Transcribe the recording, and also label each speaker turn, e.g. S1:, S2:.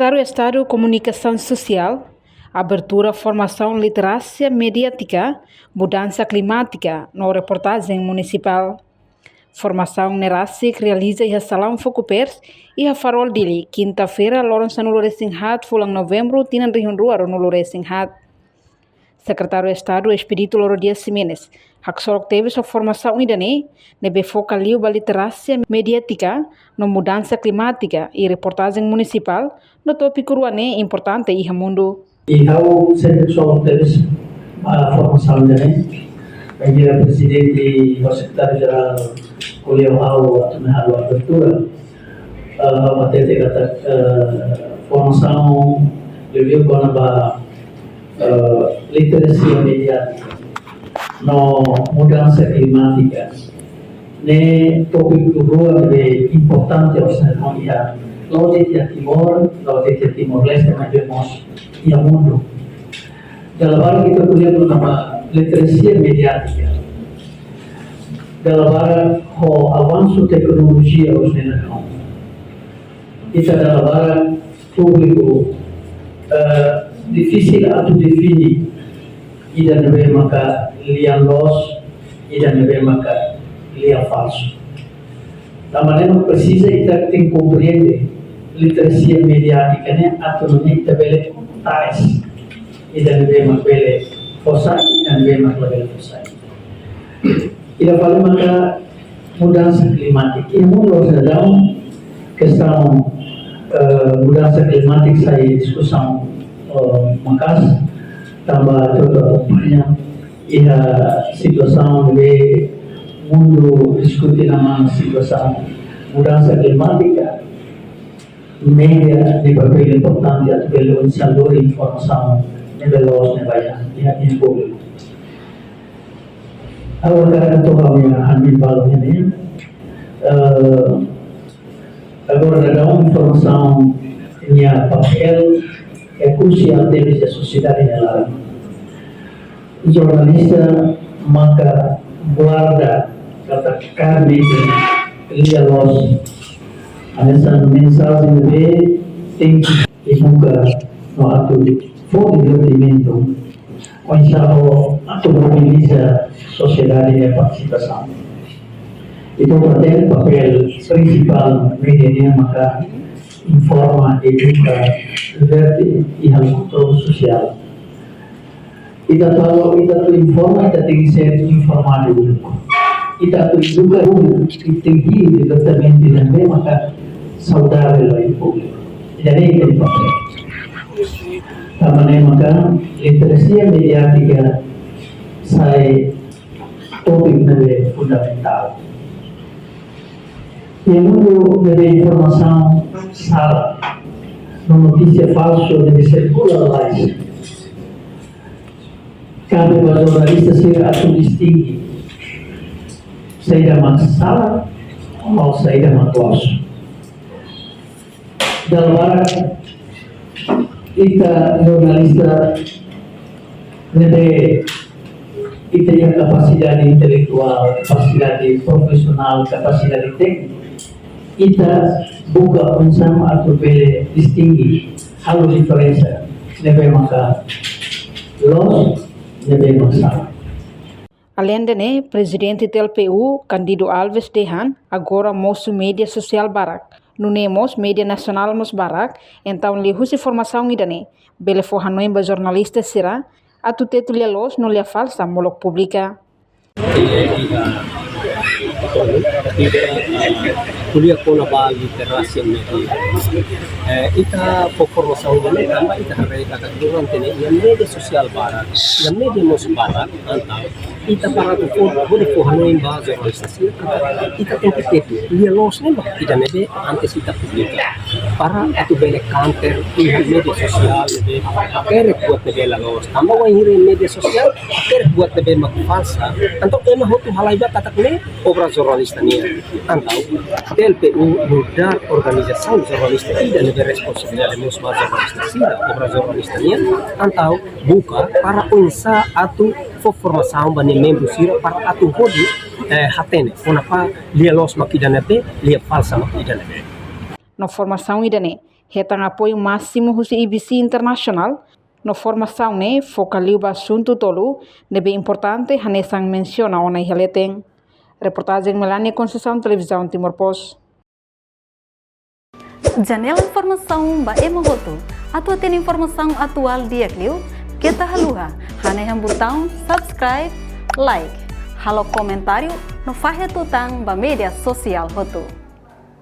S1: Secretário de Estado de Comunicação Social, abertura, formação, literacia mediática, mudança climática, na reportagem municipal. Formação Nerasi realiza a Salão Focupers e a Farol Dili, quinta-feira, Lourenço no Loresinhat, fulang novembro, tinan rihunruaro no Loresinhat. Secretário de Estado Espírito Loro Dias Ximenes, Haxorok teve sua formação idane, nebe foca liu ba literacia mediática, no mudança climática e reportagem municipal, no tópico ruane importante e mundo.
S2: E ao Haxorok teve a formação idane, a presidente e o secretário-geral Kuliah Hau atau abertura, a tete kata formação review kona literacia mediática no mudança climática ne topik rua de importante observar Laut Timor Leste mas vemos e o mundo dalam kita kuliah nama literacia mediática dalam ho avanço tecnologia os nenhum kita dalam público difícil atau definir ida nebe maka liang los ida nebe maka liang falso. Da maneira precisa kita tem compreender literacia mediática né atau kita bele tais ida nebe maka bele fosa ida nebe maka bele fosa. Ida fala maka mudança climática e mundo sedang questão mudança climática saya discussão Makas tambah banyak ia situação de mundo diskusi nama situação mudança climática media de papel importante atau saldo informação nebelos nebaya ia público awal cara tu kami ambil balu ini agora ada informação ia papel é crucial deles da sociedade nela. Jornalista maka guarda kata carne lia los essa mensagem de tem que divulgar no ato de divertimento onde ato mobiliza sociedade e participação. Itu adalah papel principal media maka informa, educa, diverte e controle social. Kita informa, kita tem que ser informado público. Kita educa público, kita tem que diretamente também maka saudável ao público. Jadi ini papel. Tamane maka literacia mediática sai topik nabe fundamental. Yang mundo de informação salah, notícia falsa deve ser pluralizada. Cabe para jornalista ser atau distingui saída mais salah ou saída mais falsa. Dalam kita jornalista deve ter capacidade intelectual, capacidade profissional, capacidade técnica. Kita buka bersama atau bele distingui hal diferença nebe maka los nebe masalah.
S1: Além de presidente do PU, Candido Alves Dehan, agora moço mídia social barak. Nunemos mídia nacional mos barak, então li husi formação idane, bele for hanoim ba jornalista será, atu tetu lia los no lia falsa molok publika.
S3: Kuliah kona ba literasi media. Ita formação dele também ita hargai kata durante yang media sosial barat, yang media mos barat antau ita para tu boleh pohanoin ba jornalisasi ita tempat dia los ne ba ita nebe antes ita publika para atu bele counter pihak media sosial nebe akhirnya buat nebe los tambah wa hiri media sosial akhirnya buat nebe mak falsa antau emang hotu halai ba kata ne obra jornalista nia antau TLPU mudar organização jornalista tidak nebe responsabilidade mos ba jornalista sida obra jornalista nia antau buka para unsa atu formação bani membro sira para atu hodi hatene onapa lia los makidane pe lia falsa makidane.
S1: Na formação idane Hetang apoio máximo husi IBC Internacional, no formação ne focaliu ba assunto tolu, nebe importante hanesang menciona ona ihaleteng. Reportagem Melania Conceição, Televisão Timor Post.
S4: Janela informação ba emohoto, atua tem informação atual dia kliu, kita haluha, hanehang botão subscribe, like, halo comentário, no fahe tutang ba media sosial hoto.